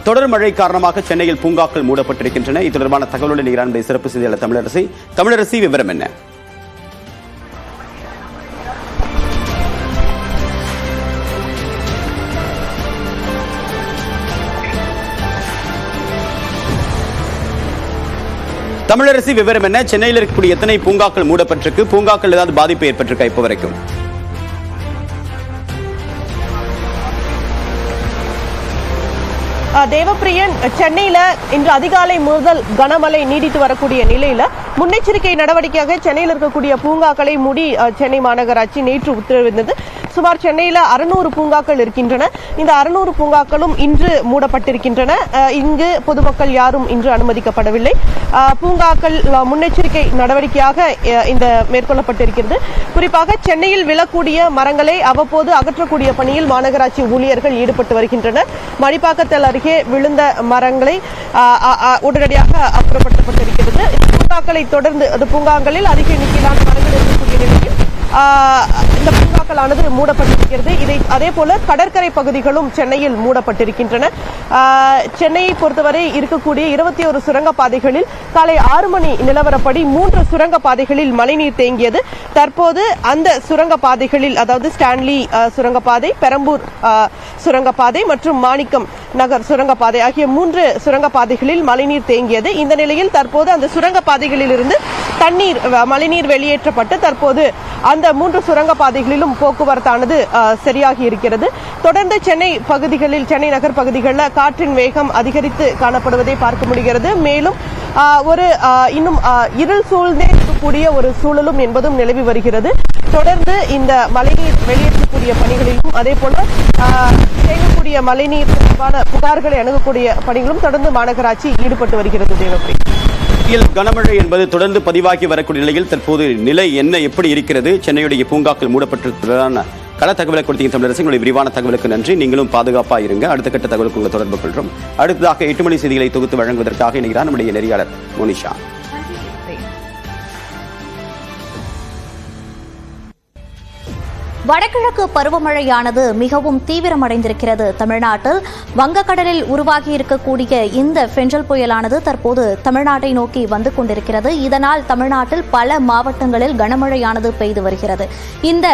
தொடர் மழை காரணமாக சென்னையில் பூங்காக்கள் மூடப்பட்டிருக்கின்றன. இது தொடர்பான தகவலுடன் இணைகிறார் சிறப்பு செய்தியாளர் தமிழரசி. விவரம் என்ன? தமிழரசி, விவரம் என்ன? சென்னையில் இருக்கக்கூடிய எத்தனை பூங்காக்கள் மூடப்பட்டிருக்கு? பூங்காக்கள் ஏதாவது பாதிப்பு ஏற்பட்டிருக்கா இப்போ வரைக்கும்? தேவப்பிரியன், சென்னையில இன்று அதிகாலை முதல் கனமழை நீடித்து வரக்கூடிய நிலையில முன்னெச்சரிக்கை நடவடிக்கையாக சென்னையில் இருக்கக்கூடிய பூங்காக்களை மூடி சென்னை மாநகராட்சி நேற்று உத்தரவிட்டது. சுமார் சென்னையில 600 பூங்காக்கள் இருக்கின்றன. இந்த 600 பூங்காக்களும் இன்று மூடப்பட்டிருக்கின்றன. இங்கு பொதுமக்கள் யாரும் இன்று அனுமதிக்கப்படவில்லை. பூங்காக்கள் முன்னெச்சரிக்கை நடவடிக்கையாக இந்த மேற்கொள்ளப்பட்டிருக்கிறது. குறிப்பாக சென்னையில் விழக்கூடிய மரங்களை அவ்வப்போது அகற்றக்கூடிய பணியில் மாநகராட்சி ஊழியர்கள் ஈடுபட்டு வருகின்றனர். மணிப்பாக்கத்தில் அருகே விழுந்த மரங்களை உடனடியாக அப்புறப்படுத்தப்பட்டிருக்கிறது. பூங்காக்களை தொடர்ந்து அந்த பூங்காக்களில் அதிக எண்ணிக்கையிலான மரங்கள் இருக்கக்கூடிய நிலையில் இந்த பூங்காக்களானது மூடப்பட்டிருக்கிறது. அதே போல கடற்கரை பகுதிகளும் சென்னையில் மூடப்பட்டிருக்கின்றன. சென்னையை பொறுத்தவரை இருக்கக்கூடிய 21 சுரங்கப்பாதைகளில் காலை 6 மணி நிலவரப்படி 3 சுரங்கப்பாதைகளில் மழைநீர் தேங்கியது. தற்போது அந்த சுரங்கப்பாதைகளில், அதாவது ஸ்டான்லி சுரங்கப்பாதை, பெரம்பூர் சுரங்கப்பாதை மற்றும் மாணிக்கம் நகர் சுரங்கப்பாதை ஆகிய 3 சுரங்கப்பாதைகளில் மழைநீர் தேங்கியது. இந்த நிலையில் தற்போது அந்த சுரங்கப்பாதைகளில் இருந்து மழைநீர் வெளியேற்றப்பட்டு தற்போது அந்த 3 சுரங்கப்பாதைகளிலும் போக்குவரத்தானது சரியாகி இருக்கிறது. தொடர்ந்து சென்னை நகர் பகுதிகளில் காற்றின் வேகம் அதிகரித்து காணப்படுவதை பார்க்க முடிகிறது. மேலும் இன்னும் இருள் சூழ்ந்தே இருக்கக்கூடிய ஒரு சூழலும் என்பதும் நிலவி வருகிறது. தொடர்ந்து இந்த மழைநீர் வெளியேற்றக்கூடிய பணிகளிலும் அதே போல தேங்கக்கூடிய மழைநீர் தொடர்பான புகார்களை அணுகக்கூடிய பணிகளும் தொடர்ந்து மாநகராட்சி ஈடுபட்டு வருகிறது. தேவப்பிரி, கனமழை என்பது தொடர்ந்து பதிவாகி வரக்கூடிய நிலையில் தற்போது நிலை என்ன, எப்படி இருக்கிறது? சென்னையுடைய பூங்காக்கள் மூடப்பட்டிருப்பதான கள தகவலை கொடுத்தீங்க தமிழரசு. உங்களுடைய விரிவான தகவலுக்கு நன்றி. நீங்களும் பாதுகாப்பாக இருங்க. அடுத்த கட்ட தகவலுக்கு உங்களை தொடர்பு கொள்கிறோம். அடுத்ததாக 8 மணி செய்திகளை தொகுத்து வழங்குவதற்காக இணைகிறார் நம்முடைய நெறியாளர் மோனிஷா. வடகிழக்கு பருவமழையானது மிகவும் தீவிரமடைந்திருக்கிறது. தமிழ்நாட்டில் வங்கக்கடலில் உருவாகி இருக்கக்கூடிய இந்த ஃபெஞ்சல் புயலானது தற்போது தமிழ்நாட்டை நோக்கி வந்து கொண்டிருக்கிறது. இதனால் தமிழ்நாட்டில் பல மாவட்டங்களில் கனமழையானது பெய்து வருகிறது. இந்த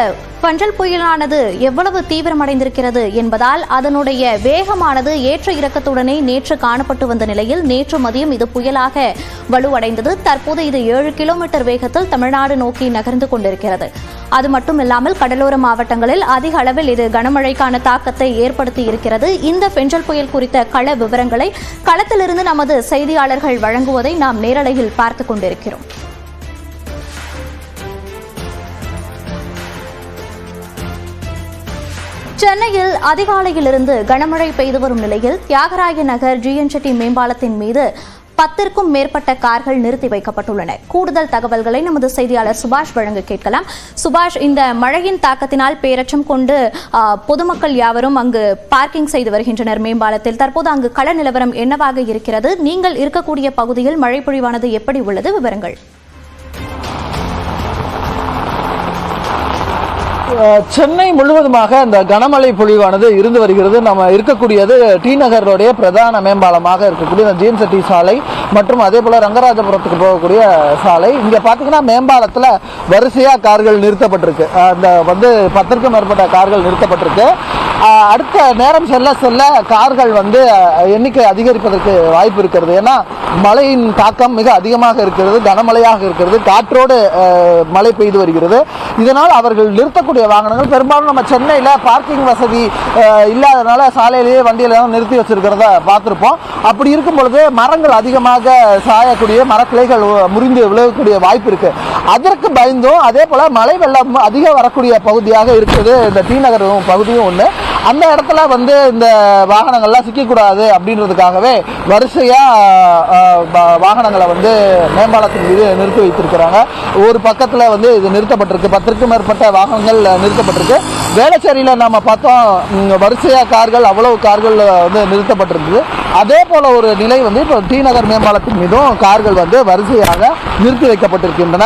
ஃபெஞ்சல் புயலானது எவ்வளவு தீவிரமடைந்திருக்கிறது என்பதால் அதனுடைய வேகமானது ஏற்ற இறக்கத்துடனே நேற்று காணப்பட்டு வந்த நிலையில் நேற்று மதியம் இது புயலாக வலுவடைந்தது. தற்போது இது 7 கிலோமீட்டர் வேகத்தில் தமிழ்நாடு நோக்கி நகர்ந்து கொண்டிருக்கிறது. அது மட்டுமில்லாமல் கடலோர மாவட்டங்களில் அதிக அளவில் இது கனமழைக்கான தாக்கத்தை ஏற்படுத்தி இருக்கிறது. இந்த ஃபெஞ்சல் புயல் குறித்த கள விவரங்களை களத்திலிருந்து நமது செய்தியாளர்கள் வழங்குவதை நாம் நேரலையில் பார்த்துக் கொண்டிருக்கிறோம். சென்னையில் அதிகாலையிலிருந்து கனமழை பெய்து வரும் நிலையில் தியாகராய நகர் GN செட்டி மேம்பாலத்தின் மீது 10க்கும் மேற்பட்ட கார்கள் நிறுத்தி வைக்கப்பட்டுள்ளன. கூடுதல் தகவல்களை நமது செய்தியாளர் சுபாஷ் வழங்க கேட்கலாம். சுபாஷ், இந்த மழையின் தாக்கத்தினால் பேரச்சம் கொண்டு பொதுமக்கள் யாவரும் அங்கு பார்க்கிங் செய்து வருகின்றனர் மேம்பாலத்தில். தற்போது அங்கு கள நிலவரம் என்னவாக இருக்கிறது? நீங்கள் இருக்கக்கூடிய பகுதியில் மழை பொழிவானது எப்படி உள்ளது? விவரங்கள். சென்னை முழுவதுமாக இந்த கனமழை பொழிவானது இருந்து வருகிறது. நம்ம இருக்கக்கூடியது டி நகருடைய பிரதான மேம்பாலமாக இருக்கக்கூடிய இந்த GN செட்டி சாலை மற்றும் அதே போல ரங்கராஜபுரத்துக்கு போகக்கூடிய சாலை. இங்க பாத்தீங்கன்னா மேம்பாலத்துல வரிசையா கார்கள் நிறுத்தப்பட்டிருக்கு. அந்த 10க்கும் மேற்பட்ட கார்கள் நிறுத்தப்பட்டிருக்கு. அடுத்த நேரம் செல்ல செல்ல கார்கள் எண்ணிக்கை அதிகரிப்பதற்கு வாய்ப்பு இருக்கிறது. ஏன்னா மழையின் தாக்கம் மிக அதிகமாக இருக்கிறது, கனமழையாக இருக்கிறது, காற்றோடு மழை பெய்து வருகிறது. இதனால் அவர்கள் நிறுத்தக்கூடிய வாகனங்கள் பெரும்பாலும் நம்ம சென்னையில் பார்க்கிங் வசதி இல்லாதனால சாலையிலேயே வண்டியெல்லாம் நிறுத்தி வச்சிருக்கிறத பார்த்துருப்போம். அப்படி இருக்கும் பொழுது மரங்கள் அதிகமாக சாயக்கூடிய மரக்கிளைகள் முறிந்து விழுகக்கூடிய வாய்ப்பு இருக்கு. அதற்கு பயந்தும் அதே போல மழை வெள்ளம் அதிகம் வரக்கூடிய பகுதியாக இருக்குது இந்த டி நகர் பகுதியும் ஒன்று. அந்த இடத்துல இந்த வாகனங்கள்லாம் சிக்கக்கூடாது அப்படின்றதுக்காகவே வரிசையா வாகனங்களை மேம்பாலத்தின் மீது நிறுத்தி வைத்திருக்கிறாங்க. ஒரு பக்கத்துல இது நிறுத்தப்பட்டிருக்கு. 10க்கும் மேற்பட்ட வாகனங்கள் நிறுத்தப்பட்டிருக்கு. வேளச்சேரியில் நம்ம பார்த்தோம், வரிசையா கார்கள், அவ்வளவு கார்கள் நிறுத்தப்பட்டிருக்குது. அதே போல ஒரு நிலை இப்போ டி நகர் மேம்பாலத்தின் மீதும் கார்கள் வரிசையாக நிறுத்தி வைக்கப்பட்டிருக்கின்றன.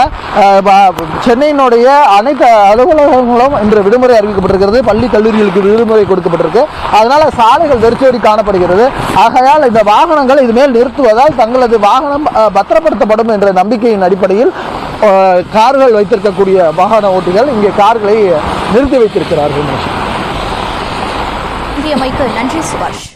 சென்னையினுடைய அனைத்து அலுவலகங்களும் இன்று விடுமுறை அறிவிக்கப்பட்டிருக்கிறது. பள்ளி கல்லூரிகளுக்கு விடுமுறை அறிவுரை கொடுக்கப்பட்டிருக்கு. அதனால சாலைகள் வெறிச்சோடி காணப்படுகிறது. ஆகையால் இந்த வாகனங்கள் இதுமேல் நிறுத்துவதால் தங்களது வாகனம் பத்திரப்படுத்தப்படும் என்ற நம்பிக்கையின் அடிப்படையில் கார்கள் வைத்திருக்கக்கூடிய வாகன ஓட்டிகள் இங்கே கார்களை நிறுத்தி வைத்திருக்கிறார்கள். நன்றி சுபாஷ்.